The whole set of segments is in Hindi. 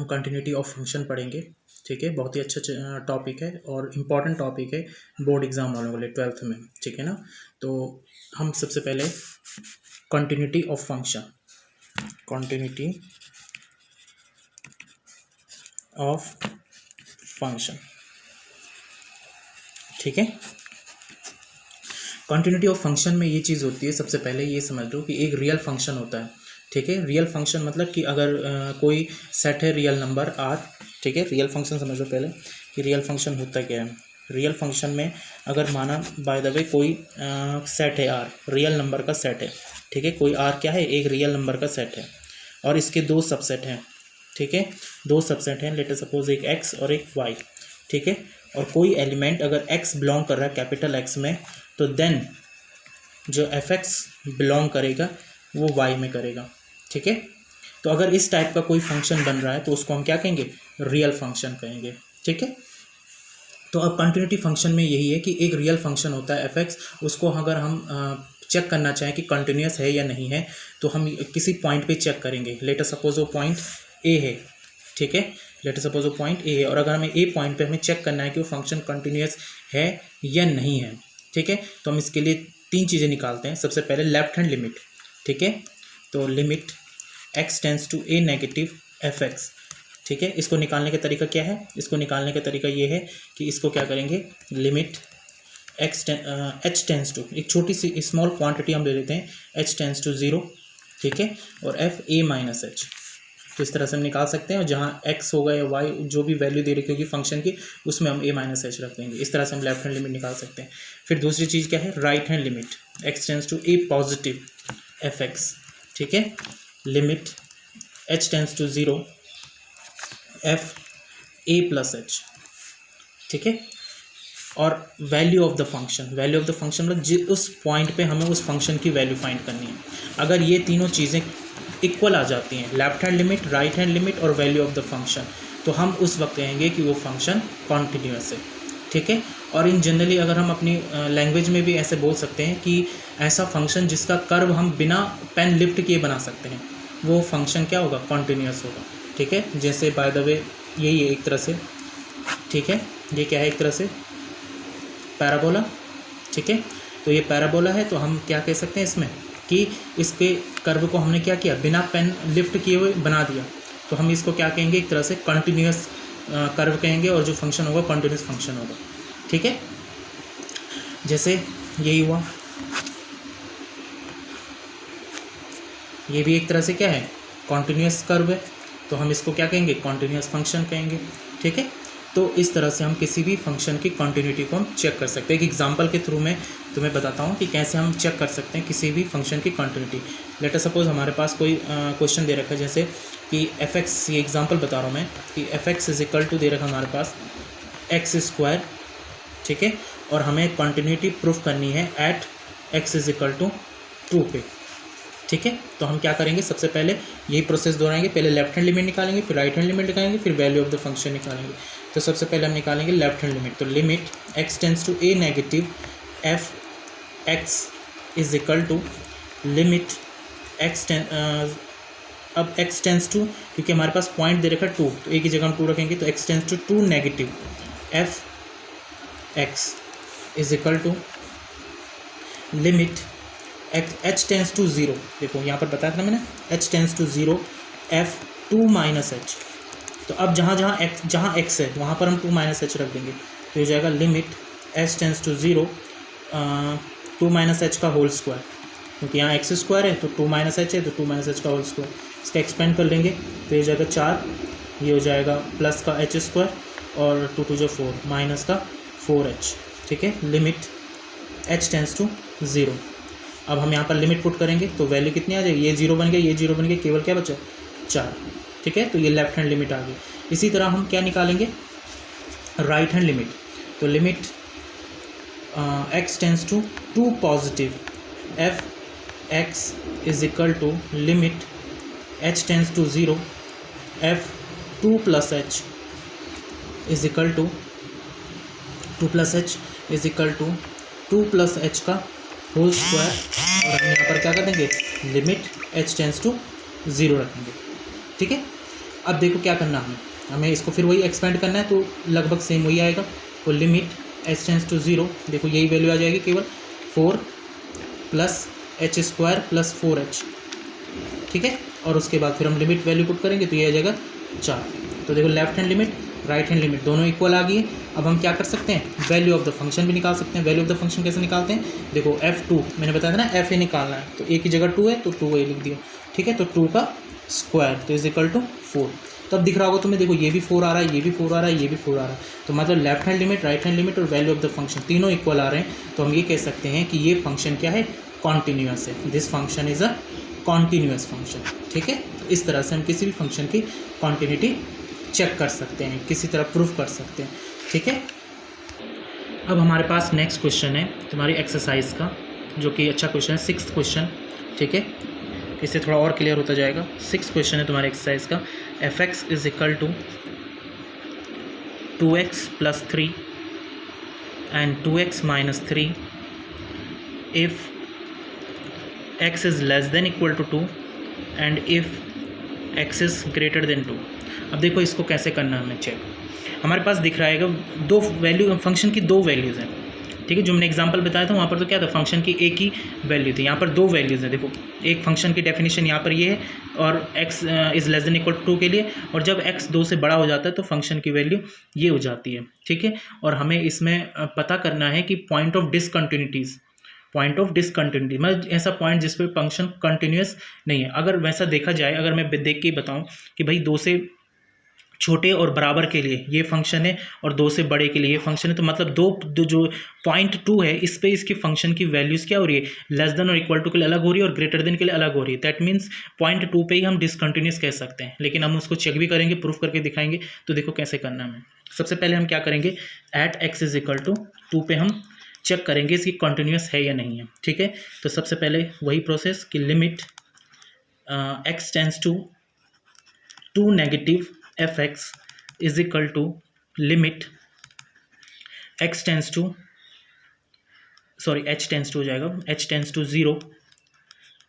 हम कंटिन्यूटी ऑफ फंक्शन पढ़ेंगे। ठीक है, बहुत ही अच्छा टॉपिक है और इम्पॉर्टेंट टॉपिक है बोर्ड एग्जाम वालों के लिए 12th में। ठीक है ना, तो हम सबसे पहले continuity of function, continuity of function. ठीक है, कंटिन्यूटी ऑफ फंक्शन में ये चीज़ होती है, सबसे पहले ये समझ लो कि एक रियल फंक्शन होता है। ठीक है, रियल फंक्शन मतलब कि अगर कोई सेट है रियल नंबर आर। ठीक है, रियल फंक्शन समझ लो पहले कि रियल फंक्शन होता क्या है। रियल फंक्शन में अगर माना बाय द वे कोई सेट है आर, रियल नंबर का सेट है। ठीक है, कोई आर क्या है, एक रियल नंबर का सेट है और इसके दो सबसेट हैं। ठीक है, दो सबसेट हैं, लेट अस सपोज एक एक्स और एक वाई। ठीक है, और कोई एलिमेंट अगर एक्स बिलोंग कर रहा है कैपिटल एक्स में, तो देन जो एफ एक्स बिलोंग करेगा वो वाई में करेगा। ठीक है, तो अगर इस टाइप का कोई फंक्शन बन रहा है तो उसको हम क्या कहेंगे, रियल फंक्शन कहेंगे। ठीक है, तो अब कंटिन्यूटी फंक्शन में यही है कि एक रियल फंक्शन होता है एफ एक्स, उसको अगर हम चेक करना चाहें कि कंटिन्यूस है या नहीं है तो हम किसी पॉइंट पे चेक करेंगे। लेट अस सपोज वो पॉइंट ए है। ठीक है, लेट अस सपोज वो पॉइंट ए है और अगर हमें ए पॉइंट पे हमें चेक करना है कि वो फंक्शन कंटिन्यूस है या नहीं है। ठीक है, तो हम इसके लिए तीन चीज़ें निकालते हैं। सबसे पहले लेफ्ट हैंड लिमिट। ठीक है, तो limit x tends to a negative f x. ठीक है, इसको निकालने का तरीका क्या है, इसको निकालने का तरीका ये है कि इसको क्या करेंगे, लिमिट एच टेंस टू, एक छोटी सी स्मॉल क्वांटिटी हम ले लेते हैं, एच टेंस टू 0। ठीक है, और एफ ए माइनस एच, तो इस तरह से हम निकाल सकते हैं। और जहाँ एक्स होगा या वाई जो भी वैल्यू दे रही होगी फंक्शन की, उसमें हम ए माइनस एच रख देंगे। इस तरह से हम लेफ्ट हैंड लिमिट निकाल सकते हैं। फिर दूसरी चीज़ क्या है, right hand limit x tends to a positive f x. ठीक है, limit h tends to 0 f a plus h. ठीक है, और value of the function, value of the function मतलब उस पॉइंट पे हमें उस फंक्शन की वैल्यू फाइंड करनी है। अगर ये तीनों चीज़ें इक्वल आ जाती हैं, left hand limit, right hand limit और वैल्यू ऑफ द फंक्शन, तो हम उस वक्त कहेंगे कि वो फंक्शन कॉन्टिन्यूस है। ठीक है, और इन जनरली अगर हम अपनी लैंग्वेज में भी ऐसे बोल सकते हैं कि ऐसा फंक्शन जिसका कर्व हम बिना पेन लिफ्ट किए बना सकते हैं, वो फंक्शन क्या होगा, कॉन्टिन्यूस होगा। ठीक है, जैसे बाय द वे यही है एक तरह से। ठीक है, ये क्या है, एक तरह से पैराबोला। ठीक है, तो ये पैराबोला है, तो हम क्या कह सकते हैं इसमें कि इसके कर्व को हमने क्या किया, बिना पेन लिफ्ट किए हुए बना दिया, तो हम इसको क्या कहेंगे, एक तरह से कंटिन्यूस कर्व कहेंगे और जो फंक्शन होगा कंटिन्यूस फंक्शन होगा। ठीक है, जैसे यही हुआ, ये भी एक तरह से क्या है, कंटिन्यूस कर्व है, तो हम इसको क्या कहेंगे, कंटिन्यूस फंक्शन कहेंगे। ठीक है, तो इस तरह से हम किसी भी फंक्शन की कंटिन्यूटी को हम चेक कर सकते हैं। एक एग्जांपल के थ्रू मैं तुम्हें बताता हूँ कि कैसे हम चेक कर सकते हैं किसी भी फंक्शन की कंटिन्यूटी। लेट अस सपोज हमारे पास कोई क्वेश्चन दे रखा है, जैसे कि एफ एक्स, ये एग्जांपल बता रहा हूँ मैं कि f x is equal to दे रखा हमारे पास एक्स स्क्वायर। ठीक है, और हमें कंटिन्यूटी प्रूफ करनी है at x is equal to 2 पे। ठीक है, तो हम क्या करेंगे, सबसे पहले यही प्रोसेस दोहराएंगे, पहले लेफ्ट हैंड लिमिट निकालेंगे, फिर राइट हैंड लिमिट निकालेंगे, फिर वैल्यू ऑफ द फंक्शन निकालेंगे। तो सबसे पहले हम निकालेंगे लेफ्ट हैंड लिमिट, तो limit x tends to a negative f x is equal to limit x अब एक्स टेंस टू, क्योंकि हमारे पास पॉइंट दे रखा है 2, तो एक ही जगह हम 2 रखेंगे, तो x tends to 2 negative f x is equal to limit h tends to 0। देखो यहाँ पर बताया था ना मैंने, h tends to 0 f 2 minus h. तो अब जहाँ एक्स है वहाँ पर हम 2 माइनस एच रख देंगे, तो ये जाएगा limit h tends to 0 2 minus h का होल स्क्वायर, क्योंकि यहाँ एक्स स्क्वायर है तो 2 माइनस एच है, तो 2 माइनस एच का होल स्क्वायर। इसका एक्सपेंड कर लेंगे तो ये जाएगा 4, ये हो जाएगा प्लस का एच स्क्वायर और 2 2 जो 4 माइनस का 4h। ठीक है, लिमिट एच टेंस टू 0। अब हम यहाँ पर लिमिट पुट करेंगे तो वैल्यू कितनी आ जाएगी, ये 0 बन गया, ये 0 बन गया, केवल क्या बचा, 4। ठीक है, तो ये लेफ्ट हैंड लिमिट आ गई। इसी तरह हम क्या निकालेंगे, राइट हैंड लिमिट, तो limit x tends to 2 positive f x is equal to limit h tends to 0 f 2 plus h is equal to 2 plus h is equal to 2 plus h का होल स्क्वायर, और हम यहाँ पर क्या कर देंगे, लिमिट एच टेंस टू 0 रखेंगे। ठीक है, अब देखो क्या करना है, हमें इसको फिर वही एक्सपेंड करना है, तो लगभग सेम वही आएगा। तो लिमिट एच टेंस टू 0, देखो यही वैल्यू आ जाएगी केवल 4 plus H square plus 4h, ठीक है। और उसके बाद फिर हम लिमिट वैल्यू पुट करेंगे तो ये आ जाएगा 4। तो देखो left hand limit right hand limit दोनों इक्वल आ गई है। अब हम क्या कर सकते हैं, वैल्यू ऑफ द फंक्शन भी निकाल सकते हैं। वैल्यू ऑफ द फंक्शन कैसे निकालते हैं, देखो f2 मैंने बताया था ना, f a निकालना है, तो a की जगह 2 है तो 2a लिख दिया, ठीक है। तो 2 का स्क्वायर तो इज इक्वल टू 4। तो अब दिख रहा होगा तुम्हें, देखो ये भी 4 आ रहा है, ये भी 4 आ रहा है, ये भी 4 आ रहा है। तो मतलब left hand limit right hand limit और वैल्यू ऑफ द फंक्शन तीनों इक्वल आ रहे हैं। तो हम ये कह सकते हैं कि ये फंक्शन क्या है, कॉन्टीन्यूअस है। This function is a continuous function, ठीक है। तो इस तरह से हम किसी भी फंक्शन की कॉन्टिन्यूटी चेक कर सकते हैं, किसी तरह प्रूफ कर सकते हैं, ठीक है। अब हमारे पास नेक्स्ट क्वेश्चन है तुम्हारी एक्सरसाइज का, जो कि अच्छा क्वेश्चन है, 6th क्वेश्चन, ठीक है। इससे थोड़ा और क्लियर होता जाएगा। 6th क्वेश्चन है तुम्हारे एक्सरसाइज का, f(x) is equal to 2x plus 3 and 2x minus 3 if x is less than equal to 2 and if x is greater than 2। अब देखो इसको कैसे करना है हमें चेक। हमारे पास दिख रहा है दो वैल्यू, फंक्शन की दो वैल्यूज़ हैं, ठीक है। जो मैंने एग्जांपल बताया था वहाँ पर तो क्या था, फंक्शन की एक ही वैल्यू थी, यहाँ पर दो वैल्यूज़ हैं। देखो एक फंक्शन की डेफिनेशन यहाँ पर ये है, और x is less than equal to 2 के लिए, और जब x 2 से बड़ा हो जाता है तो फंक्शन की वैल्यू ये हो जाती है, ठीक है। और हमें इसमें पता करना है कि point of discontinuities, point of discontinuity मतलब ऐसा पॉइंट जिस पे फंक्शन कंटिन्यूस नहीं है। अगर वैसा देखा जाए, अगर मैं देख के बताऊं कि भाई 2 से छोटे और बराबर के लिए ये फंक्शन है और 2 से बड़े के लिए ये फंक्शन है, तो मतलब दो जो पॉइंट 2 है इस पे इसकी फंक्शन की वैल्यूज़ क्या हो रही है, लेस देन और इक्वल टू के लिए अलग हो रही है और ग्रेटर देन के लिए अलग हो रही है। दैट मीन्स पॉइंट 2 पे ही हम डिसकंटिन्यूस कह सकते हैं, लेकिन हम उसको चेक भी करेंगे, प्रूफ करके दिखाएंगे। तो देखो कैसे करना है। सबसे पहले हम क्या करेंगे, at x is equal to 2 पे हम चेक करेंगे इसकी कॉन्टिन्यूस है या नहीं है, ठीक है। तो सबसे पहले वही प्रोसेस कि limit x tends to 2 negative f(x) is equal to limit x tends to h tends to हो जाएगा, h tends to 0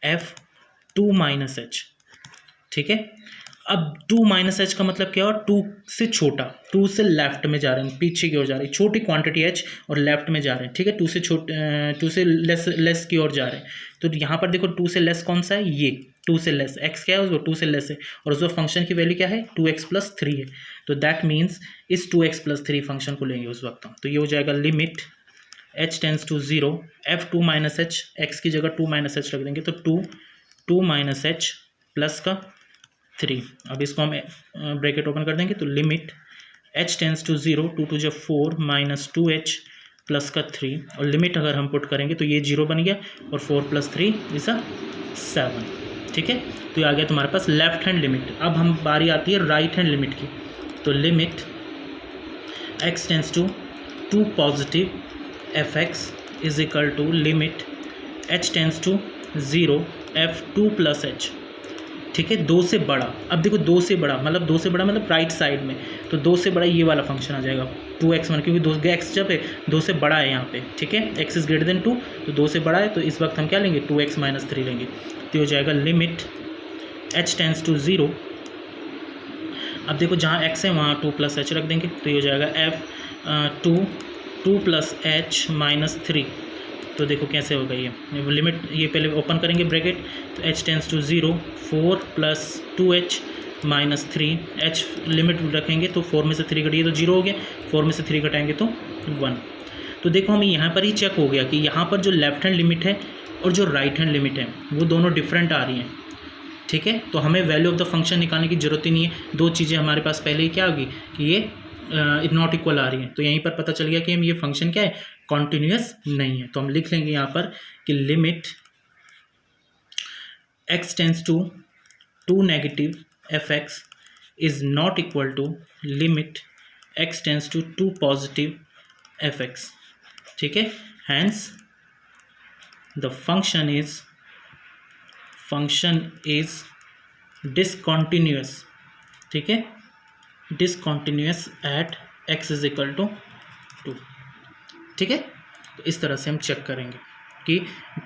f(2 minus h), ठीक है। अब 2 माइनस एच का मतलब क्या है, 2 से छोटा, 2 से लेफ्ट में जा रहे हैं, पीछे की ओर जा रही है, छोटी क्वांटिटी h और लेफ्ट में जा रहे हैं, ठीक है। 2 से लेस की ओर जा रहे हैं। तो यहाँ पर देखो 2 से लेस कौन सा है, ये 2 से लेस x क्या है, उसको 2 से लेस है, और उसको फंक्शन की वैल्यू क्या है, 2x प्लस 3 है। तो दैट मीन्स इस 2x प्लस 3 फंक्शन को लेंगे उस वक्त हम। तो ये हो जाएगा limit h tends to 0 f(2 minus h), x की जगह 2 माइनस h रख देंगे, तो 2 माइनस h प्लस का 3। अब इसको हम ब्रैकेट ओपन कर देंगे, तो लिमिट h टेंस टू 0 2 2 जब 4 माइनस 2h प्लस का 3, और लिमिट अगर हम पुट करेंगे तो ये 0 बन गया, और 4 प्लस 3 इज 7, ठीक है। तो ये आ गया तुम्हारे पास लेफ्ट हैंड लिमिट। अब हम बारी आती है राइट हैंड लिमिट की। तो limit x tends to 2 positive f(x) is equal to limit h tends to 0 f(2 plus h), ठीक है। 2 से बड़ा, अब देखो 2 से बड़ा मतलब राइट साइड में, तो 2 से बड़ा ये वाला फंक्शन आ जाएगा 2x1, क्योंकि 2x जब है 2 से बड़ा है यहाँ पे, ठीक है। x इज ग्रेटर देन 2, तो 2 से बड़ा है, तो इस वक्त हम क्या लेंगे, 2x माइनस 3 लेंगे। तो हो जाएगा लिमिट h टेंस टू 0, अब देखो जहाँ x है वहाँ 2 प्लस h रख देंगे, तो ये हो जाएगा 2 प्लस h माइनस 3। तो देखो कैसे होगा ये लिमिट, ये पहले ओपन करेंगे ब्रैकेट, तो h tends to 0 4 plus 2h minus 3, h limit रखेंगे तो 4 में से 3 घटिए तो 0 हो गया, 4 में से 3 घटाएंगे तो 1। तो देखो हमें यहाँ पर ही चेक हो गया कि यहाँ पर जो लेफ्ट हैंड लिमिट है और जो राइट हैंड लिमिट है वो दोनों डिफरेंट आ रही हैं, ठीक है। तो हमें वैल्यू ऑफ द फंक्शन निकालने की जरूरत ही नहीं है, दो चीज़ें हमारे पास पहले ही क्या होगी कि ये नॉट इक्वल आ रही है। तो यहीं पर पता चल गया कि हम ये फंक्शन क्या है, कॉन्टिन्यूस नहीं है। तो हम लिख लेंगे यहाँ पर कि limit x tends to 2 negative f(x) is not equal to limit x tends to 2 positive f(x), ठीक है। Hence the function is discontinuous, ठीक है, discontinuous at x is equal to 2, ठीक है। तो इस तरह से हम चेक करेंगे, कि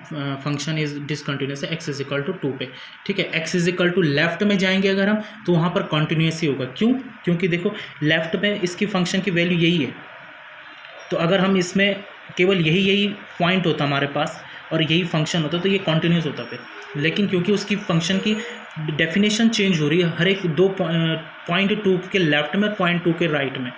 फंक्शन इज डिसकंटिन्यूस है एक्स इज इक्वल टू 2 पे, ठीक है। X is equal to left में जाएंगे अगर हम, तो वहाँ पर कॉन्टिन्यूस ही होगा। क्यों? क्योंकि देखो लेफ्ट में इसकी फंक्शन की वैल्यू यही है, तो अगर हम इसमें केवल यही पॉइंट होता हमारे पास और यही फंक्शन होता तो ये कॉन्टिन्यूस होता फिर, लेकिन क्योंकि उसकी फंक्शन की डेफिनेशन चेंज हो रही है हर एक दो पॉइंट 2 के लेफ्ट में और पॉइंट 2 के राइट में,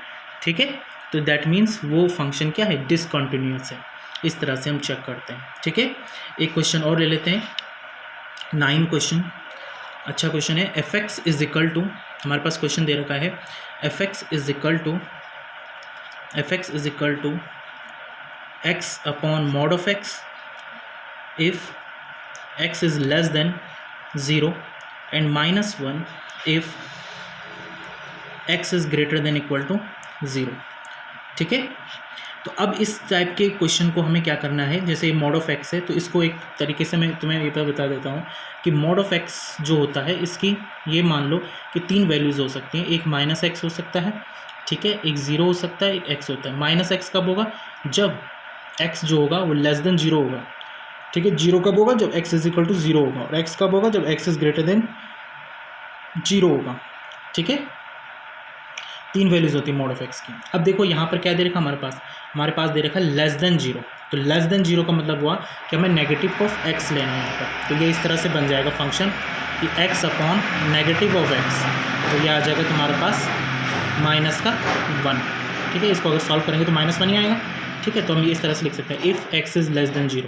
ठीक है, तो दैट मीन्स वो फंक्शन क्या है, डिसकंटिन्यूस है। इस तरह से हम चेक करते हैं, ठीक है। एक क्वेश्चन और ले लेते हैं, 9 क्वेश्चन, अच्छा क्वेश्चन है। F x is equal to, हमारे पास क्वेश्चन दे रखा है, f x is equal to x upon mod of x if x is less than 0 and -1 if x is greater than equal to 0, ठीक है। तो अब इस टाइप के क्वेश्चन को हमें क्या करना है, जैसे मॉड ऑफ एक्स है तो इसको एक तरीके से मैं तुम्हें ये पर बता देता हूँ कि मॉड ऑफ एक्स जो होता है इसकी ये मान लो कि 3 वैल्यूज़ हो सकती हैं, एक -x हो सकता है, ठीक है, एक 0 हो सकता है, एक x होता है। -x कब होगा, जब x जो होगा वो लेस देन 0 होगा, ठीक है। 0 कब होगा, जब x इज इक्वल टू 0 होगा, और x कब होगा, जब x इज ग्रेटर देन 0 होगा, ठीक है। 3 वैल्यूज होती है मॉड ऑफ x की। अब देखो यहाँ पर क्या दे रखा हमारे पास दे रखा है लेस देन 0, तो लेस देन 0 का मतलब हुआ कि हमें नेगेटिव ऑफ x लेना है यहाँ पर, तो ये इस तरह से बन जाएगा फंक्शन कि x upon negative of x, तो ये आ जाएगा तुम्हारे पास -1, ठीक है। इसको अगर सॉल्व करेंगे तो -1 ही आएगा, ठीक है। तो हम ये इस तरह से लिख सकते हैं if x is less than 0,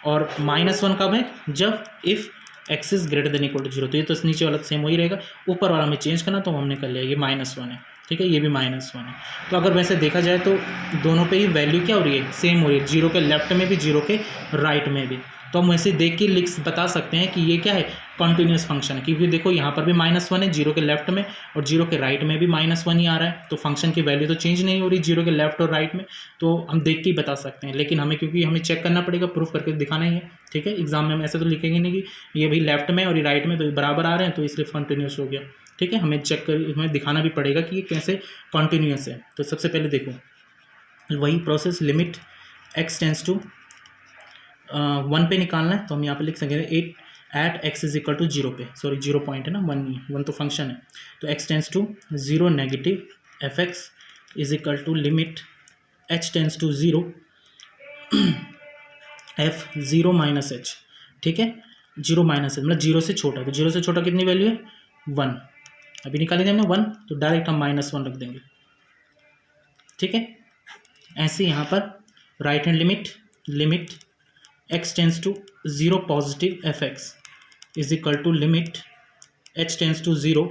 और -1 कब है, जब if x is greater than equal to 0, तो ये तो नीचे वाला सेम वही रहेगा, ऊपर वाला हमें चेंज करना तो हमने कर लिया, ये -1 है, ठीक है, ये भी -1 है। तो अगर वैसे देखा जाए तो दोनों पे ही वैल्यू क्या हो रही है, सेम हो रही है, 0 के लेफ्ट में भी 0 के राइट में भी, तो हम वैसे देख के बता सकते हैं कि ये क्या है, कॉन्टिन्यूस फंक्शन है, क्योंकि देखो यहाँ पर भी -1 है 0 के लेफ्ट में और 0 के राइट में भी -1 ही आ रहा है, तो फंक्शन की वैल्यू तो चेंज नहीं हो रही 0 के लेफ्ट और राइट में, तो हम देख के ही बता सकते हैं। लेकिन हमें क्योंकि हमें चेक करना पड़ेगा, प्रूफ करके दिखाना ही है, ठीक है। एग्जाम में हम ऐसे तो लिखेंगे नहीं कि ये भी लेफ्ट में और ये राइट में तो बराबर आ रहे हैं तो इसलिए कॉन्टिन्यूस हो गया, ठीक है। हमें चेक कर, हमें दिखाना भी पड़ेगा कि ये कैसे कॉन्टिन्यूस है। तो सबसे पहले देखो वही process, limit x tends to 1 पे निकालना है, तो हम यहाँ पे लिख सकेंगे at x is equal to 0 पे, सॉरी 0 पॉइंट है ना, 1 नहीं, 1 तो फंक्शन है, तो x tends to 0 negative f x is equal to limit h tends to 0 f 0 minus h, ठीक है, 0 माइनस h मतलब 0 से छोटा, तो 0 से छोटा कितनी वैल्यू है, 1, अभी निकालेंगे हमने 1, तो डायरेक्ट हम -1 रख देंगे, ठीक है। ऐसे यहाँ पर right hand limit x tends to 0 positive f x is equal to limit h tends to 0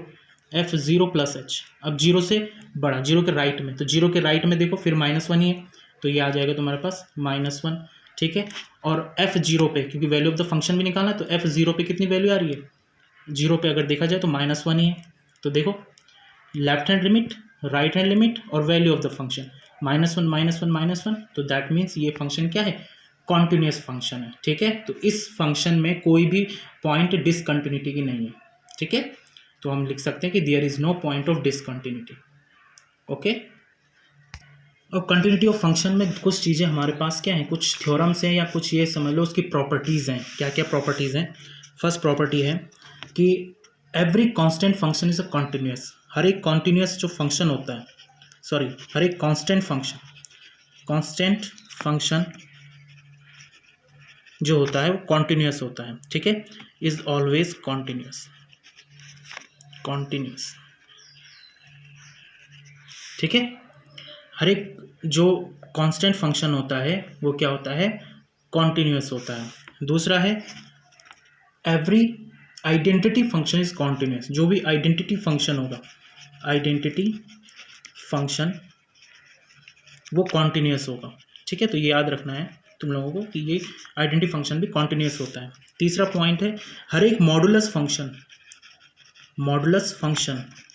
f 0 plus h, अब 0 से बड़ा, 0 के राइट में, तो 0 के राइट में देखो फिर -1 ही है, तो ये आ जाएगा तुम्हारे पास -1, ठीक है। और f 0 पे, क्योंकि वैल्यू ऑफ द फंक्शन भी निकालना है, तो f 0 पे कितनी वैल्यू आ रही है, 0 पे अगर देखा जाए तो -1 ही है, तो देखो left hand limit, right hand limit और वैल्यू ऑफ द फंक्शन -1, तो दैट मीन्स ये फंक्शन क्या है, कॉन्टिन्यूस फंक्शन है, ठीक है। तो इस फंक्शन में कोई भी पॉइंट डिसकंटिन्यूटी की नहीं है, ठीक है। तो हम लिख सकते हैं कि there is no point of discontinuity, okay. और कंटिन्यूटी ऑफ फंक्शन में कुछ चीज़ें हमारे पास क्या हैं, कुछ थ्योरम्स हैं या कुछ ये समझ लो उसकी प्रॉपर्टीज़ हैं। क्या क्या प्रॉपर्टीज़ हैं, फर्स्ट प्रॉपर्टी है कि every constant function is a continuous, हर एक कॉन्टिन्यूस जो फंक्शन होता है, सॉरी हर एक कांस्टेंट फंक्शन जो होता है वो कॉन्टिन्यूस होता है, ठीक है, इज ऑलवेज कॉन्टिन्यूस, ठीक है। हर एक जो कांस्टेंट फंक्शन होता है वो क्या होता है, कॉन्टिन्यूस होता है। दूसरा है every identity function is continuous, जो भी आइडेंटिटी फंक्शन होगा, आइडेंटिटी फंक्शन वो कॉन्टिन्यूस होगा, ठीक है। तो ये याद रखना है तुम लोगों को कि ये आइडेंटिटी फंक्शन भी कॉन्टिन्यूस होता है। तीसरा पॉइंट है हर एक मॉडुलस फंक्शन,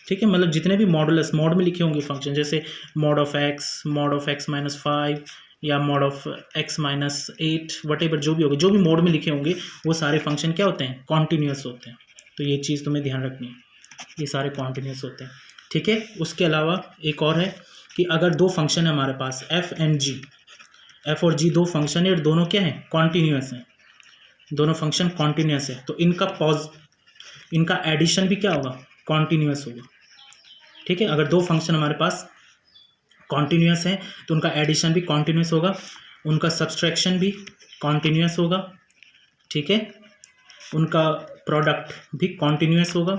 ठीक है, मतलब जितने भी मॉड में लिखे होंगे फंक्शन, जैसे मॉड ऑफ x -5 या मॉड ऑफ x -8 वटेवर जो भी होगा, जो भी मॉड में लिखे होंगे वो सारे फंक्शन क्या होते हैं, कॉन्टिन्यूस होते हैं। तो ये चीज़ तुम्हें ध्यान रखनी है, ये सारे कॉन्टिन्यूस होते हैं, ठीक है। उसके अलावा एक और है कि अगर दो फंक्शन है हमारे पास f एंड g, एफ और जी दो फंक्शन है और दोनों क्या है, कॉन्टीन्यूअस हैं, दोनों फंक्शन कॉन्टीन्यूअस है, तो इनका एडिशन भी क्या होगा, कॉन्टीन्यूअस होगा। ठीक है, अगर दो फंक्शन हमारे पास कॉन्टीन्यूअस है तो उनका एडिशन भी कॉन्टीन्यूअस होगा, उनका सब्सट्रैक्शन भी कॉन्टीन्यूअस होगा। ठीक है, उनका प्रोडक्ट भी कॉन्टीन्यूअस होगा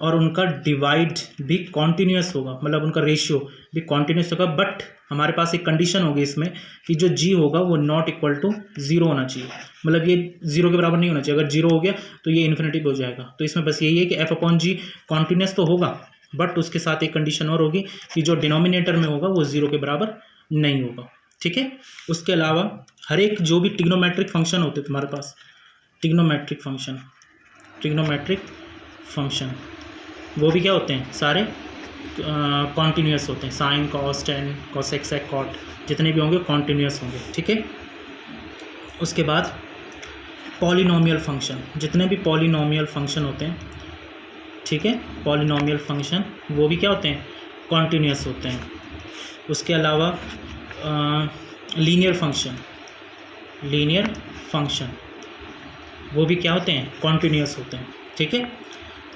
और उनका डिवाइड भी कॉन्टीन्यूअस होगा, मतलब उनका रेशियो भी कॉन्टीन्यूअस होगा। बट हमारे पास एक कंडीशन होगी इसमें कि जो जी होगा वो नॉट इक्वल टू ज़ीरो होना चाहिए, मतलब ये ज़ीरो के बराबर नहीं होना चाहिए। अगर जीरो हो गया तो ये इन्फिनिटी पे हो जाएगा। तो इसमें बस यही है कि एफ अपॉन जी कॉन्टीन्यूअस तो होगा, बट उसके साथ एक कंडीशन और होगी कि जो डिनोमिनेटर में होगा वो ज़ीरो के बराबर नहीं होगा। ठीक है, उसके अलावा हर एक जो भी ट्रिग्नोमेट्रिक फंक्शन होते तुम्हारे पास, ट्रिग्नोमेट्रिक फंक्शन वो भी क्या होते हैं, सारे कॉन्टीन्यूअस होते हैं। साइन, कॉस, टेन, कॉसेक, सेक, कॉट जितने भी होंगे कॉन्टीन्यूअस होंगे। ठीक है, उसके बाद पॉलिनोमियल फंक्शन, जितने भी पॉलिनोमियल फंक्शन होते हैं, ठीक है, पॉलिनोमियल फंक्शन वो भी क्या होते हैं, कॉन्टीन्यूअस होते हैं। उसके अलावा लीनियर फंक्शन वो भी क्या होते हैं, कॉन्टीन्यूअस होते हैं। ठीक है,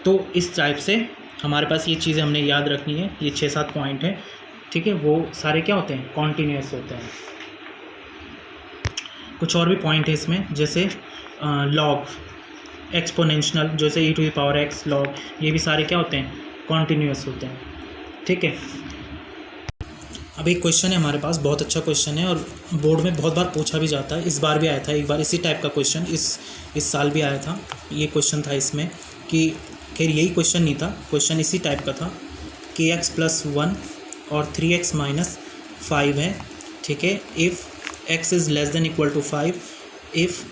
तो इस टाइप से हमारे पास ये चीज़ें हमने याद रखनी है, ये 6-7 पॉइंट है। ठीक है, वो सारे क्या होते हैं, कॉन्टीन्यूअस होते हैं। कुछ और भी पॉइंट है इसमें, जैसे लॉग, एक्सपोनेंशियल, जैसे e⁻x, लॉग, ये भी सारे क्या होते हैं, कॉन्टीन्यूअस होते हैं। ठीक है, अब एक क्वेश्चन है हमारे पास, बहुत अच्छा क्वेश्चन है और बोर्ड में बहुत बार पूछा भी जाता है। इस बार भी आया था एक बार इसी टाइप का क्वेश्चन, इस साल भी आया था। ये क्वेश्चन था इसमें कि, खैर यही क्वेश्चन नहीं था, क्वेश्चन इसी टाइप का था कि x + 1 और 3x - 5 है। ठीक है, if x is less than equal to 5, if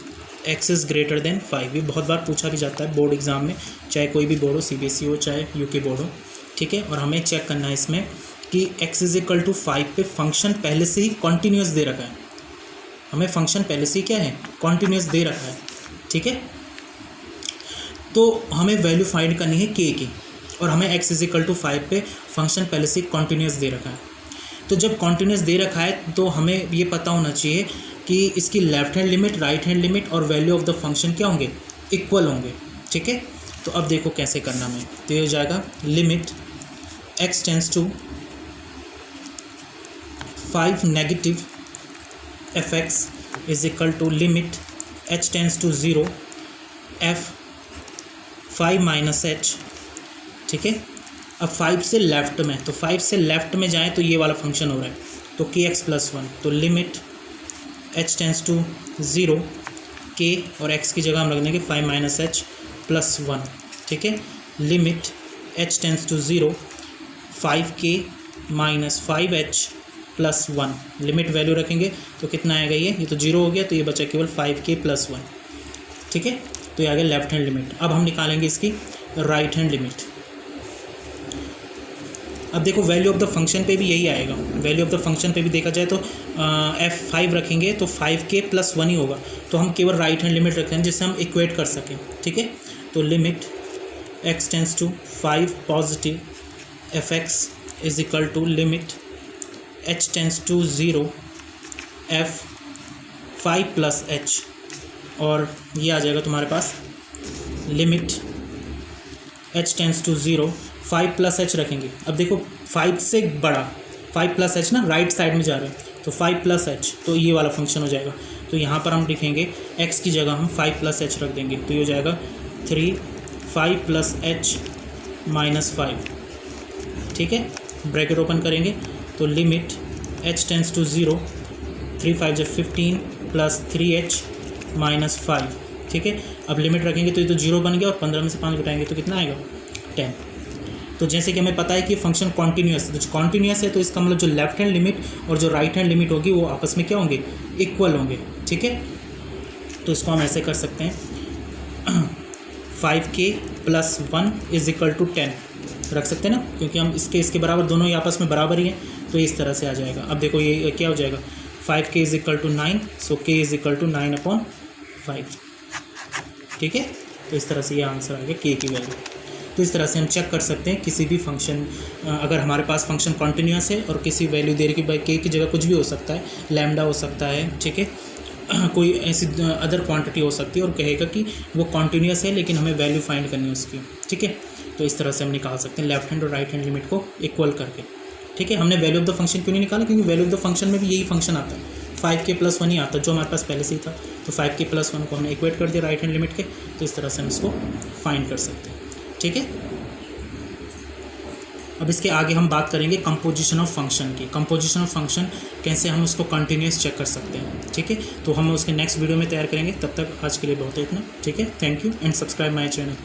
x is greater than 5। ये बहुत बार पूछा भी जाता है बोर्ड एग्ज़ाम में, चाहे कोई भी बोर्ड हो, CBSE हो चाहे UK बोर्ड हो। ठीक है, और हमें चेक करना है इसमें कि x = 5 पे फंक्शन पहले से ही कॉन्टीन्यूअस दे रखा है, हमें फंक्शन पहले से ही क्या है, कॉन्टीन्यूअस दे रखा है। ठीक है, तो हमें वैल्यू फाइंड करनी है k की, और हमें x = 5 पे फंक्शन पहले से कॉन्टीन्यूअस दे रखा है। तो जब कॉन्टीन्यूअस दे रखा है तो हमें ये पता होना चाहिए कि इसकी left hand limit, right hand limit और वैल्यू ऑफ द फंक्शन क्या होंगे, इक्वल होंगे। ठीक है, तो अब देखो कैसे करना है। तो ये हो जाएगा limit x tends to 5 negative fx is equal to limit h tends to 0 f 5 - h। ठीक है, अब 5 से लेफ्ट में, तो 5 से लेफ्ट में जाएं तो ये वाला फंक्शन हो रहा है, तो kx + 1, तो limit h tends to 0, k और x की जगह हम रख देंगे 5 - h + 1। ठीक है, limit h tends to 0, 5k - 5h + 1, limit value रखेंगे तो कितना आएगा, ये तो 0 हो गया, तो ये बचा केवल 5k + 1। ठीक है, तो ये आ गया लेफ्ट हैंड लिमिट। अब हम निकालेंगे इसकी राइट हैंड लिमिट। अब देखो वैल्यू ऑफ द फंक्शन पे भी यही आएगा, वैल्यू ऑफ द फंक्शन पे भी देखा जाए तो f5 रखेंगे तो 5k + 1 ही होगा, तो हम केवल राइट हैंड लिमिट रखेंगे जिससे हम इक्वेट कर सकें। ठीक है, तो limit x tends to 5 positive fx is equal to limit h tends to 0 f 5 + h, और ये आ जाएगा तुम्हारे पास limit h tends to 0, 5 + h रखेंगे। अब देखो 5 से बड़ा, 5 + h ना राइट साइड में जा रहे हैं, तो 5 + h, तो ये वाला फंक्शन हो जाएगा। तो यहाँ पर हम लिखेंगे x की जगह हम 5 + h रख देंगे, तो ये हो जाएगा 3 5 + h - 5। ठीक है, ब्रैकेट ओपन करेंगे तो limit h tends to 0, 3 5 = 15 + 3h - 5। ठीक है, अब लिमिट रखेंगे तो ये तो 0 बन गया, और 15 में से 5 घटाएंगे तो कितना आएगा, 10। तो जैसे कि हमें पता है कि फंक्शन कॉन्टीन्यूअस है, तो कॉन्टीन्यूअस है तो इसका मतलब जो लेफ्ट हैंड लिमिट और जो राइट हैंड लिमिट होगी वो आपस में क्या होंगे, इक्वल होंगे। ठीक है, तो इसको हम ऐसे कर सकते हैं 5k + 1 इज इक्वल टू 10 रख सकते हैं ना, क्योंकि हम इसके बराबर, दोनों ही आपस में बराबर ही हैं, तो इस तरह से आ जाएगा। अब देखो ये क्या हो जाएगा, 5k is equal to 9, so k is equal to 9/5। ठीक है, तो इस तरह से ये आंसर आ गया k की वैल्यू। तो इस तरह से हम चेक कर सकते हैं किसी भी फंक्शन, अगर हमारे पास फंक्शन कॉन्टीन्यूअस है और किसी वैल्यू दे रही बाई के की जगह कुछ भी हो सकता है, लैम्डा हो सकता है, ठीक है, कोई ऐसी अदर क्वांटिटी हो सकती है और कहेगा कि वो कॉन्टीन्यूअस है लेकिन हमें वैल्यू फाइंड करनी है उसकी, ठीक है। तो इस तरह से हम निकाल सकते हैं लेफ्ट हैंड और राइट हैंड लिमिट को इक्वल करके, ठीक है। हमने वैल्यू ऑफ द फंक्शन क्यों नहीं निकाला, क्योंकि वैल्यू ऑफ द फंक्शन में भी यही फंक्शन आता है, 5k+1 ही आता जो हमारे पास पहले से ही था। तो 5k+1 को हमने इक्वेट कर दिया राइट हैंड लिमिट के, तो इस तरह से हम इसको फाइंड कर सकते हैं, ठीक है। अब इसके आगे हम बात करेंगे कंपोजिशन ऑफ फंक्शन की। कंपोजिशन ऑफ फंक्शन कैसे हम उसको कंटिन्यूस चेक कर सकते हैं, ठीक है। तो हम उसके नेक्स्ट वीडियो में तैयार करेंगे। तब तक आज के लिए बहुत है इतना, ठीक है। Thank you and subscribe my channel.